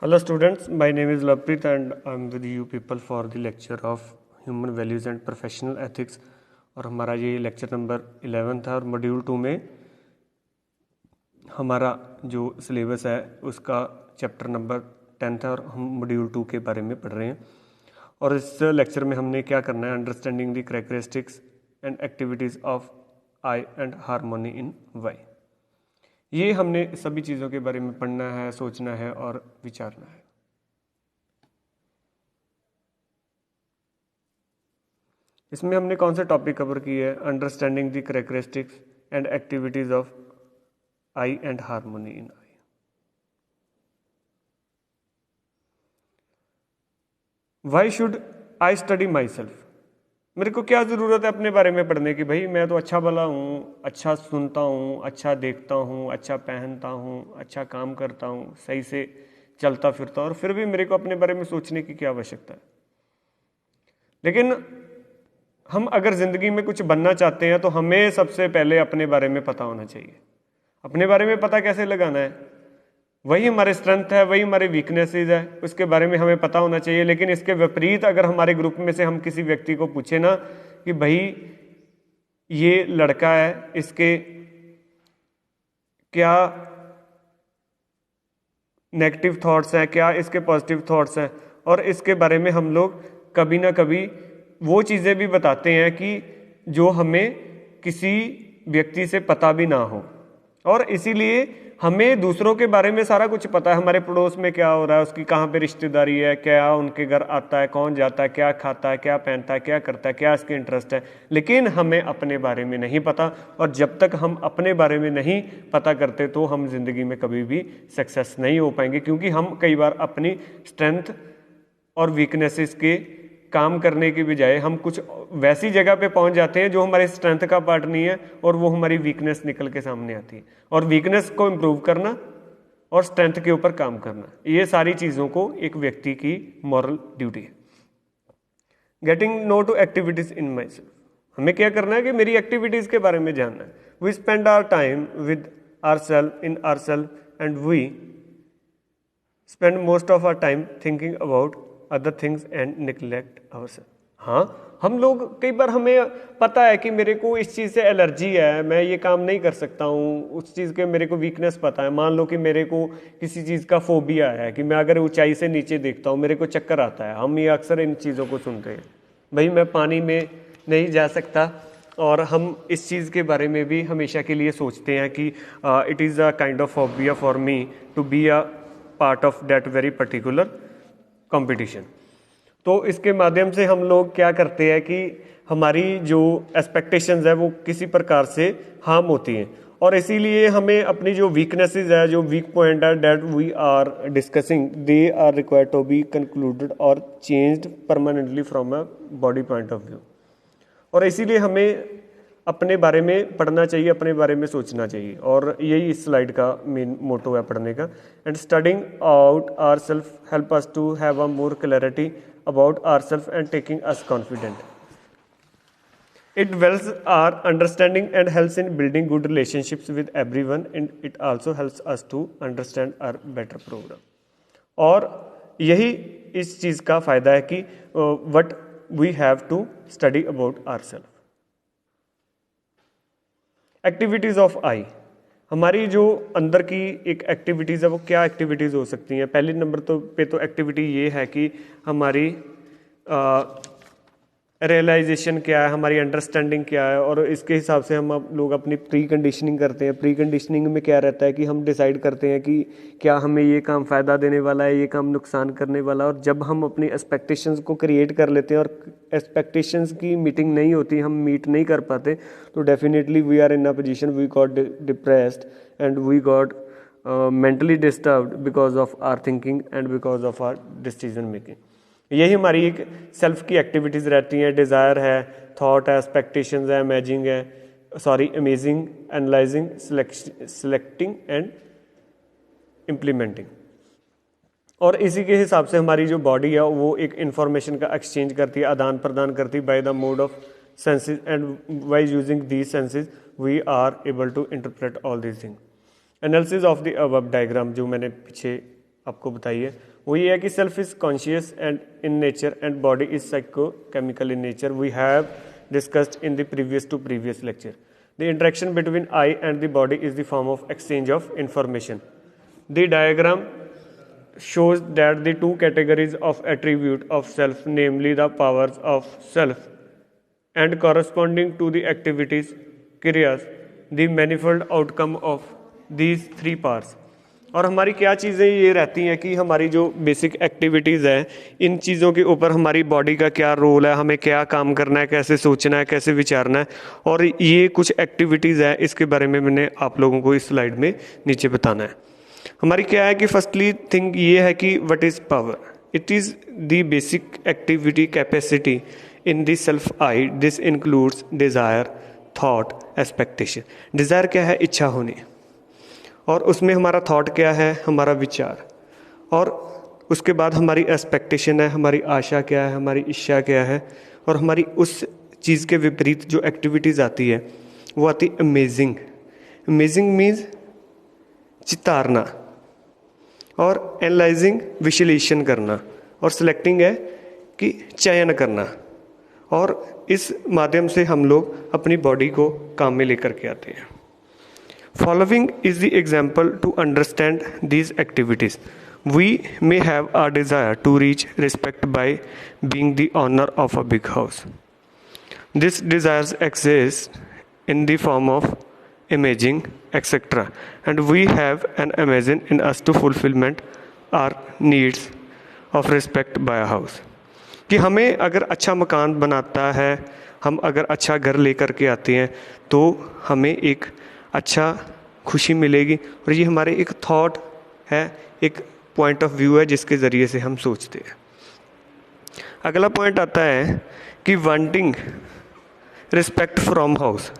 Hello students, my name is Lovepreet and I'm with you people for the lecture of Human Values and Professional Ethics। और हमारा ये lecture number 11 था और module 2 में हमारा जो सिलेबस है उसका चैप्टर नंबर 10 था और हम मॉड्यूल 2 के बारे में पढ़ रहे हैं। और इस लेक्चर में हमने क्या करना है, understanding the characteristics and activities of I and harmony in I. ये हमने सभी चीज़ों के बारे में पढ़ना है, सोचना है और विचारना है। इसमें हमने कौन से टॉपिक कवर किए हैं? Understanding the characteristics and activities of I and harmony in I. Why should I study my self? मेरे को क्या ज़रूरत है अपने बारे में पढ़ने की? भाई मैं तो अच्छा भला हूँ, अच्छा सुनता हूँ, अच्छा देखता हूँ, अच्छा पहनता हूँ, अच्छा काम करता हूँ, सही से चलता फिरता हूँ, और फिर भी मेरे को अपने बारे में सोचने की क्या आवश्यकता है? लेकिन हम अगर ज़िंदगी में कुछ बनना चाहते हैं तो हमें सबसे पहले अपने बारे में पता होना चाहिए। अपने बारे में पता कैसे लगाना है? वही हमारे स्ट्रेंथ है, वही हमारे वीकनेसेस है, उसके बारे में हमें पता होना चाहिए। लेकिन इसके विपरीत अगर हमारे ग्रुप में से हम किसी व्यक्ति को पूछे ना कि भाई ये लड़का है, इसके क्या नेगेटिव थॉट्स हैं, क्या इसके पॉजिटिव थॉट्स हैं, और इसके बारे में हम लोग कभी ना कभी वो चीज़ें भी बताते हैं कि जो हमें किसी व्यक्ति से पता भी ना हो। और इसीलिए हमें दूसरों के बारे में सारा कुछ पता है, हमारे पड़ोस में क्या हो रहा है, उसकी कहाँ पे रिश्तेदारी है, क्या उनके घर आता है, कौन जाता है, क्या खाता है, क्या पहनता है, क्या करता है, क्या इसके इंटरेस्ट है। लेकिन हमें अपने बारे में नहीं पता, और जब तक हम अपने बारे में नहीं पता करते तो हम जिंदगी में कभी भी सक्सेस नहीं हो पाएंगे। क्योंकि हम कई बार अपनी स्ट्रेंथ और वीकनेसेस के काम करने की बजाय हम कुछ वैसी जगह पे पहुंच जाते हैं जो हमारे स्ट्रेंथ का पार्ट नहीं है, और वो हमारी वीकनेस निकल के सामने आती है। और वीकनेस को इम्प्रूव करना और स्ट्रेंथ के ऊपर काम करना, ये सारी चीज़ों को एक व्यक्ति की मॉरल ड्यूटी है। Getting know to activities in my self, हमें क्या करना है कि मेरी एक्टिविटीज़ के बारे में जानना है। We spend our time with our self in our self and we spend most of our time thinking about other things and neglect ourself. हाँ, हम लोग कई बार हमें पता है कि मेरे को इस चीज़ से एलर्जी है, मैं ये काम नहीं कर सकता हूँ, उस चीज़ के मेरे को वीकनेस पता है। मान लो कि मेरे को किसी चीज़ का फोबिया है कि मैं अगर ऊंचाई से नीचे देखता हूँ मेरे को चक्कर आता है। हम ये अक्सर इन चीज़ों को सुनते हैं, भाई मैं पानी में नहीं जा सकता, और हम इस चीज़ के बारे में भी हमेशा के लिए सोचते हैं कि it is a kind of phobia for me to be a part of that very particular competition. तो इसके माध्यम से हम लोग क्या करते हैं कि हमारी जो एक्सपेक्टेशंस है वो किसी प्रकार से हार्म होती हैं, और इसीलिए हमें अपनी जो वीकनेसेस है, जो वीक पॉइंट है that we are discussing, they are required to be concluded और changed permanently from a body point of view. और इसीलिए हमें अपने बारे में पढ़ना चाहिए, अपने बारे में सोचना चाहिए, और यही इस स्लाइड का मेन मोटो है पढ़ने का। And studying out our self help us to have a more clarity about our self and taking us confident. It wells our understanding and helps in building good relationships with everyone, and it also helps us to understand our better program. और यही इस चीज़ का फ़ायदा है कि what we have to study about our self. Activities of I, हमारी जो अंदर की एक एक्टिविटीज़ है वो क्या एक्टिविटीज़ हो सकती हैं? पहले नंबर तो एक्टिविटी ये है कि हमारी रियलाइजेशन क्या है, हमारी अंडरस्टैंडिंग क्या है, और इसके हिसाब से हम लोग अपनी प्री कंडीशनिंग करते हैं। प्री कंडीशनिंग में क्या रहता है कि हम डिसाइड करते हैं कि क्या हमें ये काम फ़ायदा देने वाला है, ये काम नुकसान करने वाला है। और जब हम अपनी एक्सपेक्टेशंस को क्रिएट कर लेते हैं और एक्सपेक्टेशंस की मीटिंग नहीं होती, हम मीट नहीं कर पाते, तो definitely we are in a position, we got depressed and we got mentally disturbed because of our thinking and because of our decision making. यही हमारी एक सेल्फ की एक्टिविटीज़ रहती हैं। डिज़ायर है, थॉट है, एक्सपेक्टेशंस है, amazing, analysing, selecting and implementing. और इसी के हिसाब से हमारी जो बॉडी है वो एक इंफॉर्मेशन का एक्सचेंज करती है, आदान प्रदान करती है by the mode of senses, and by using these senses we are able to interpret all these thing. Analysis of the above diagram, जो मैंने पीछे आपको बताइए, वो ये है कि self is conscious and in nature and body is psycho chemical in nature. We have discussed in the previous lecture. The interaction between I and the body is the form of exchange of information. The diagram shows that the two categories of attribute of self, namely the powers of self and corresponding to the activities, kriyas, the manifold outcome of these three parts। और हमारी क्या चीज़ें ये रहती हैं कि हमारी जो बेसिक एक्टिविटीज़ है, इन चीज़ों के ऊपर हमारी बॉडी का क्या रोल है, हमें क्या काम करना है, कैसे सोचना है, कैसे विचारना है, और ये कुछ एक्टिविटीज़ है, इसके बारे में मैंने आप लोगों को इस स्लाइड में नीचे बताना है। हमारी क्या है कि फर्स्टली थिंग ये है कि what is power. It is the basic activity capacity in the self I. This includes desire, thought, expectation. Desire क्या है? इच्छा होनी, और उसमें हमारा थॉट क्या है? हमारा विचार, और उसके बाद हमारी एक्सपेक्टेशन है, हमारी आशा क्या है, हमारी इच्छा क्या है, और हमारी उस चीज़ के विपरीत जो एक्टिविटीज़ आती है वो आती अमेजिंग। अमेजिंग मीन्स चितारना, और एनालाइजिंग विश्लेषण करना, और सिलेक्टिंग है कि चयन करना। और इस माध्यम से हम लोग अपनी बॉडी को काम में लेकर के आते हैं। Following is the example to understand these activities. We may have a desire to reach respect by being the owner of a big house. This desires exist in the form of imaging, etc. And we have an imagine in us to fulfillment our needs of respect by a house। कि हमें अगर अच्छा मकान बनाता है, हम अगर अच्छा घर लेकर के आते हैं तो हमें एक अच्छा खुशी मिलेगी, और ये हमारे एक थॉट है, एक पॉइंट ऑफ व्यू है जिसके ज़रिए से हम सोचते हैं। अगला पॉइंट आता है कि वांटिंग रिस्पेक्ट फ्रॉम हाउस।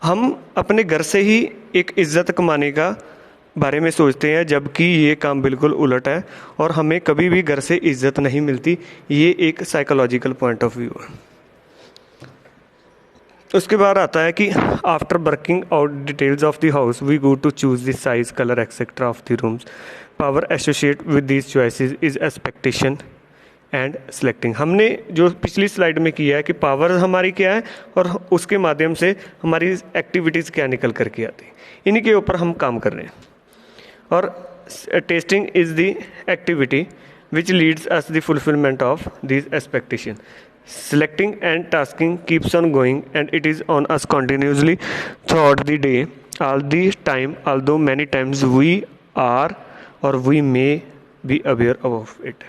हम अपने घर से ही एक इज़्ज़त कमाने का बारे में सोचते हैं, जबकि ये काम बिल्कुल उलट है, और हमें कभी भी घर से इज़्ज़त नहीं मिलती। ये एक साइकोलॉजिकल पॉइंट ऑफ व्यू है। उसके बाद आता है कि after working out details of the house we go to choose the size, colour, etcetera of the rooms. Power associate with these choices is expectation and selecting. हमने जो पिछली slide में किया है कि पावर हमारी क्या है, और उसके माध्यम से हमारी एक्टिविटीज़ क्या निकल करके आती है, इन्हीं के ऊपर हम काम कर रहे हैं। और testing is the activity which leads us the fulfilment of this expectation. Selecting and tasking keeps on going and it is on us continuously throughout the day all the time, although many times we are और we may be aware of it.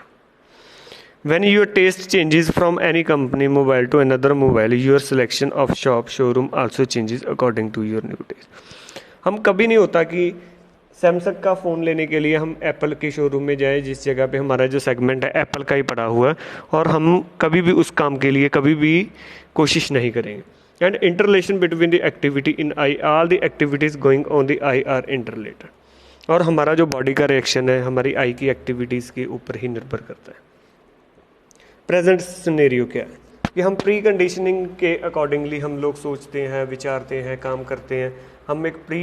When your taste changes from any company mobile to another mobile, your selection of shop showroom also changes according to your new taste। हम कभी नहीं होता कि Samsung का phone लेने के लिए हम एप्पल के शोरूम में जाएं, जिस जगह पे हमारा जो सेगमेंट है एप्पल का ही पड़ा हुआ है, और हम कभी भी उस काम के लिए कभी भी कोशिश नहीं करेंगे। And interrelation between the activity in I, all the activities going on the I are interrelated. और हमारा जो बॉडी का रिएक्शन है हमारी आई की एक्टिविटीज़ के ऊपर ही निर्भर करता है। प्रेजेंट सिनेरियो क्या है कि हम प्री कंडीशनिंग के अकॉर्डिंगली हम लोग सोचते हैं, विचारते हैं, काम करते हैं। हम एक प्री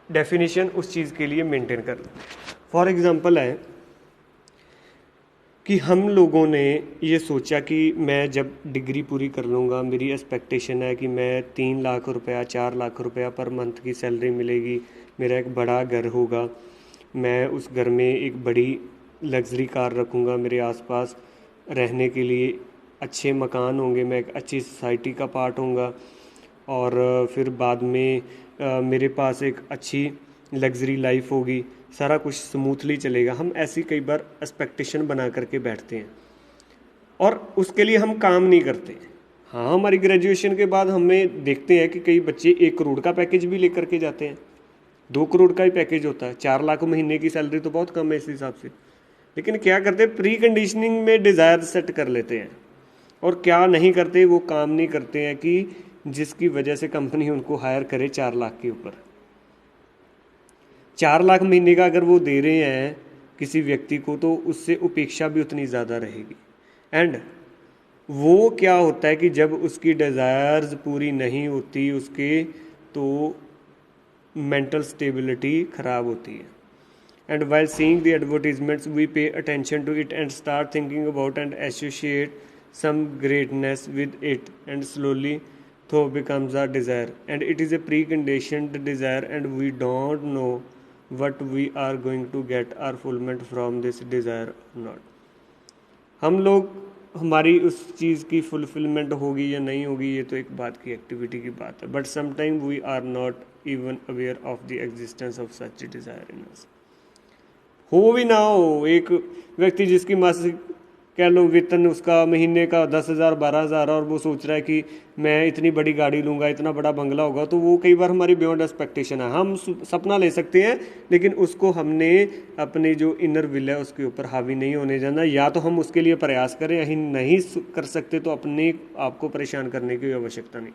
डेफिनेशन उस चीज़ के लिए मेंटेन कर लें। फॉर एग्जांपल है कि हम लोगों ने ये सोचा कि मैं जब डिग्री पूरी कर लूँगा, मेरी एक्सपेक्टेशन है कि मैं 3 लाख रुपया 4 लाख रुपया पर मंथ की सैलरी मिलेगी, मेरा एक बड़ा घर होगा, मैं उस घर में एक बड़ी लग्जरी कार रखूँगा, मेरे आसपास रहने के लिए अच्छे मकान होंगे, मैं एक अच्छी सोसाइटी का पार्ट होऊंगा, और फिर बाद में मेरे पास एक अच्छी लग्जरी लाइफ होगी, सारा कुछ स्मूथली चलेगा। हम ऐसी कई बार एक्सपेक्टेशन बना करके बैठते हैं और उसके लिए हम काम नहीं करते। हाँ, हमारी ग्रेजुएशन के बाद हमें देखते हैं कि कई बच्चे 1 करोड़ का पैकेज भी लेकर के जाते हैं, 2 करोड़ का ही पैकेज होता है, 4 लाख महीने की सैलरी तो बहुत कम है इस हिसाब से। लेकिन क्या करते हैं, प्री कंडीशनिंग में डिज़ायर सेट कर लेते हैं, और क्या नहीं करते, वो काम नहीं करते हैं कि जिसकी वजह से कंपनी उनको हायर करे 4 लाख के ऊपर। 4 लाख महीने का अगर वो दे रहे हैं किसी व्यक्ति को, तो उससे उपेक्षा भी उतनी ज़्यादा रहेगी। एंड वो क्या होता है कि जब उसकी डिज़ायर्स पूरी नहीं होती उसके, तो मेंटल स्टेबिलिटी ख़राब होती है। and while seeing the advertisements we pay attention to it and start thinking about and associate some greatness with it, and slowly thought becomes a desire, and it is a preconditioned desire, and we don't know what we are going to get our fulfillment from this desire or not. हम लोग हमारी उस चीज़ की fulfilment होगी या नहीं होगी ये तो एक बात की एक्टिविटी की बात है, but sometime we are not even aware of the existence of such desire in us. हो भी ना हो, एक व्यक्ति जिसकी मासिक कह लो वेतन उसका महीने का 10,000 12,000 और वो सोच रहा है कि मैं इतनी बड़ी गाड़ी लूँगा, इतना बड़ा बंगला होगा, तो वो कई बार हमारी बियॉन्ड एक्सपेक्टेशन है। हम सपना ले सकते हैं लेकिन उसको हमने अपने जो इनर विल है उसके ऊपर हावी नहीं होने देना। या तो हम उसके लिए प्रयास करें, यही नहीं कर सकते तो अपने आप को परेशान करने की आवश्यकता नहीं।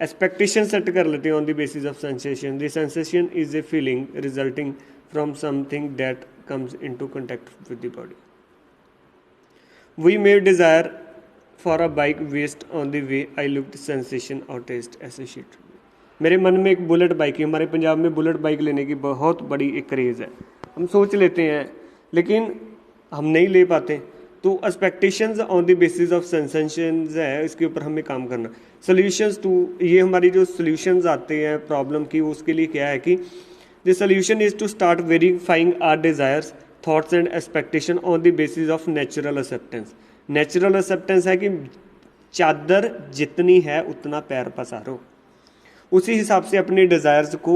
एक्सपेक्टेशन सेट कर लेते हैं on the basis of sensation. The sensation is a feeling resulting from something that comes into contact with the body. We may desire for a bike waste on the way I looked sensation or taste associated। मेरे मन में एक bullet bike है, हमारे पंजाब में bullet bike लेने की बहुत बड़ी एक क्रेज़ है। हम सोच लेते हैं लेकिन हम नहीं ले पाते। तो expectations on the basis of sensations है, इसके ऊपर हमें काम करना। सोल्यूशंस टू ये हमारी जो सोल्यूशंस आते हैं प्रॉब्लम की, उसके लिए क्या है कि the solution is to start verifying our desires thoughts and expectation on the basis of natural acceptance. Natural acceptance है कि चादर जितनी है उतना पैर पसारो, उसी हिसाब से अपने डिज़ायर्स को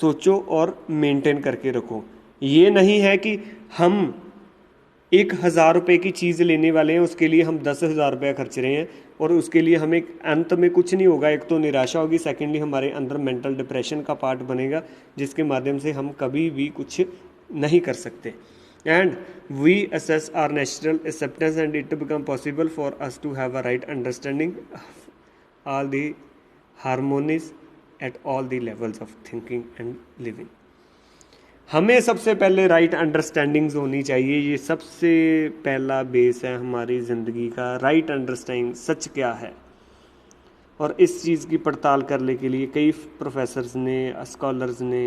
सोचो और मेंटेन करके रखो। ये नहीं है कि हम 1,000 रुपये की चीज़ लेने वाले हैं उसके लिए हम 10,000 रुपये खर्च रहे हैं और उसके लिए हमें अंत में कुछ नहीं होगा। एक तो निराशा होगी, सेकेंडली हमारे अंदर मेंटल डिप्रेशन का पार्ट बनेगा जिसके माध्यम से हम कभी भी कुछ नहीं कर सकते। And we assess our natural acceptance and it become possible for us to have a right understanding of all the harmonies at all the levels of thinking and living। हमें सबसे पहले राइट अंडरस्टैंडिंग्स होनी चाहिए। ये सबसे पहला base है हमारी ज़िंदगी का, राइट अंडरस्टैंडिंग सच क्या है। और इस चीज़ की पड़ताल करने के लिए कई प्रोफेसर्स ने स्कॉलर्स ने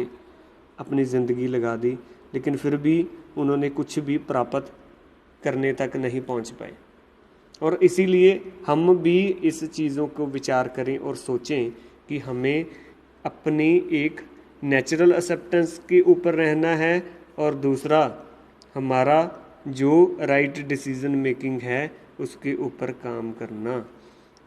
अपनी ज़िंदगी लगा दी, लेकिन फिर भी उन्होंने कुछ भी प्राप्त करने तक नहीं पहुंच पाए। और इसीलिए हम भी इस चीज़ों को विचार करें और सोचें कि हमें अपनी एक नेचुरल एक्सेप्टेंस के ऊपर रहना है और दूसरा हमारा जो राइट डिसीजन मेकिंग है उसके ऊपर काम करना,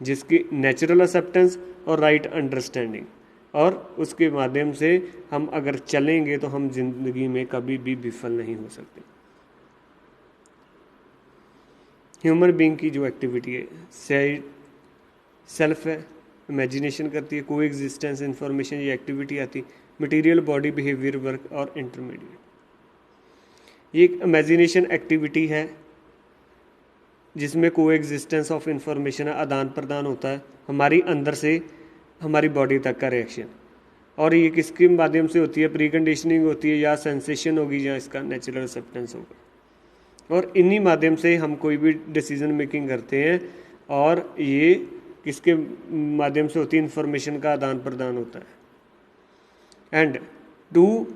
जिसकी नेचुरल एक्सेप्टेंस और राइट अंडरस्टैंडिंग, और उसके माध्यम से हम अगर चलेंगे तो हम जिंदगी में कभी भी विफल नहीं हो सकते। ह्यूमन बीइंग की जो एक्टिविटी है सेल्फ है, इमेजिनेशन करती है, को एग्जिस्टेंस, इंफॉर्मेशन, ये एक्टिविटी आती, मटेरियल बॉडी बिहेवियर वर्क और इंटरमीडिएट। ये एक इमेजिनेशन एक्टिविटी है जिसमें को एग्जिस्टेंस ऑफ इंफॉर्मेशन, आदान प्रदान होता है हमारी अंदर से हमारी बॉडी तक का रिएक्शन। और ये किसके माध्यम से होती है? प्री कंडीशनिंग होती है, या सेंसेशन होगी, या इसका नेचुरल एक्सेप्टेंस होगा। और इन्हीं माध्यम से हम कोई भी डिसीजन मेकिंग करते हैं और ये किसके माध्यम से होती है? इन्फॉर्मेशन का आदान प्रदान होता है। And to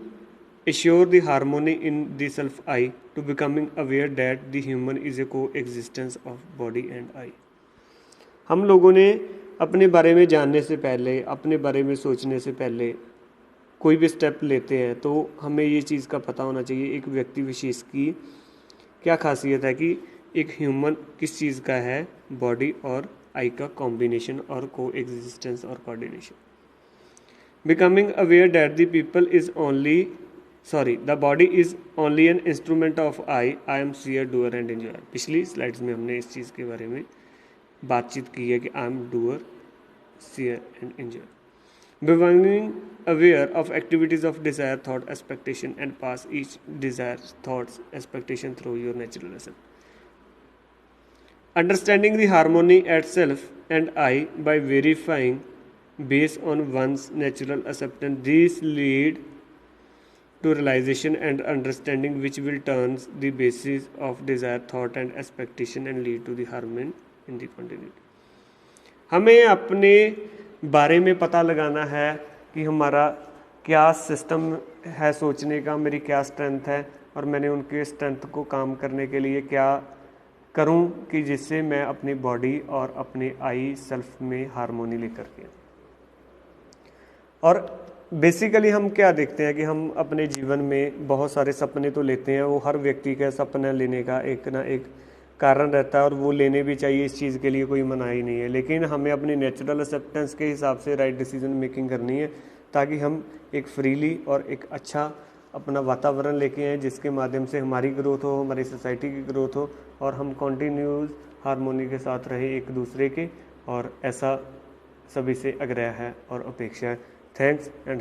assure the harmony in the self I, to becoming aware that the human is a coexistence of body and I। हम लोगों ने अपने बारे में जानने से पहले, अपने बारे में सोचने से पहले कोई भी स्टेप लेते हैं तो हमें ये चीज़ का पता होना चाहिए एक व्यक्ति विशेष की क्या खासियत है कि एक ह्यूमन किस चीज़ का है, बॉडी और आई का कॉम्बिनेशन और को एग्जिस्टेंस और coordination. Becoming aware that the people is only the body is only an instrument of I am seer, doer and enjoyer। पिछली स्लाइड्स में हमने इस चीज़ के बारे में बातचीत की है कि I am doer, seer and enjoyer। Becoming aware of activities of desire, thought, expectation and pass each desire, thoughts, expectation through your natural lesson। Understanding the harmony at self and I by verifying based on one's natural acceptance, these lead to realization and understanding which will turn the basis of desire, thought and expectation and lead to the harmony in the continuity। हमें अपने बारे में पता लगाना है कि हमारा क्या सिस्टम है सोचने का, मेरी क्या स्ट्रेंथ है, और मैंने उनके स्ट्रेंथ को काम करने के लिए क्या करूं कि जिससे मैं अपनी बॉडी और अपने आई सेल्फ में हारमोनी लेकर के। और बेसिकली हम क्या देखते हैं कि हम अपने जीवन में बहुत सारे सपने तो लेते हैं, वो हर व्यक्ति का सपना लेने का एक ना एक कारण रहता है और वो लेने भी चाहिए, इस चीज़ के लिए कोई मनाही नहीं है, लेकिन हमें अपनी नेचुरल एक्सेप्टेंस के हिसाब से राइट डिसीजन मेकिंग करनी है ताकि हम एक फ्रीली और एक अच्छा अपना वातावरण लेके आएँ जिसके माध्यम से हमारी ग्रोथ हो, हमारी सोसाइटी की ग्रोथ हो और हम कॉन्टीन्यूस हारमोनी के साथ रहे एक दूसरे के। और ऐसा सभी से आग्रह है और अपेक्षा है। Thanks and